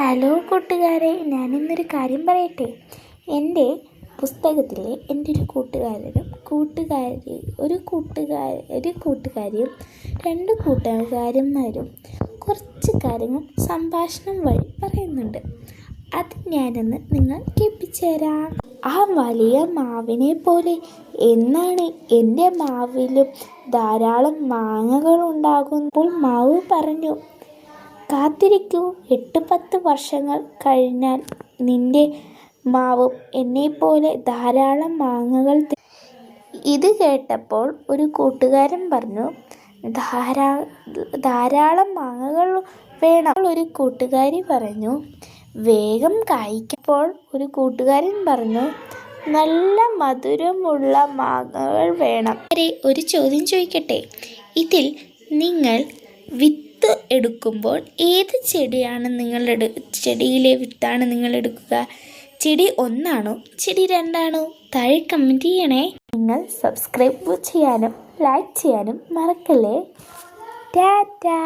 Hello കൂട്ടുകാരെ, ഞാനിന്നൊരു കാര്യം പറയട്ടെ. എൻ്റെ പുസ്തകത്തിലെ എൻ്റെ ഒരു കൂട്ടുകാരിയും രണ്ട് കൂട്ടുകാരന്മാരും കുറച്ച് കാര്യങ്ങൾ സംഭാഷണം വഴി പറയുന്നുണ്ട്. അത് ഞാനൊന്ന് നിങ്ങൾ കേൾപ്പിച്ചു തരാം. ആ വലിയ മാവിനെ പോലെ എന്നാണ് എൻ്റെ മാവിലും ധാരാളം മാങ്ങകൾ ഉണ്ടാകുമ്പോൾ മാവ് പറഞ്ഞു, കാത്തിരിക്കൂ, 8-10 വർഷങ്ങൾ കഴിഞ്ഞാൽ നിന്റെ മാവും എന്നെപ്പോലെ ധാരാളം മാങ്ങകൾ ഇത് കേട്ടപ്പോൾ ഒരു കൂട്ടുകാരൻ പറഞ്ഞു, ധാരാളം മാങ്ങകൾ വേണം. ഒരു കൂട്ടുകാരി പറഞ്ഞു, വേഗം കായ്ക്കപ്പോൾ ഒരു കൂട്ടുകാരൻ പറഞ്ഞു, നല്ല മധുരമുള്ള മാങ്ങകൾ വേണം. ഒരു ചോദ്യം ചോദിക്കട്ടെ, ഇതിൽ നിങ്ങൾ വിത്ത് എടുക്കുമ്പോൾ ഏത് ചെടിയിലെ വിത്താണ് നിങ്ങൾ എടുക്കുക? ചെടി 1 ആണോ, ചെടി 2 ആണോ? താഴെ കമൻറ്റ് ചെയ്യണേ. നിങ്ങൾ സബ്സ്ക്രൈബ് ചെയ്യാനും ലൈക്ക് ചെയ്യാനും മറക്കല്ലേ. ടാറ്റാ.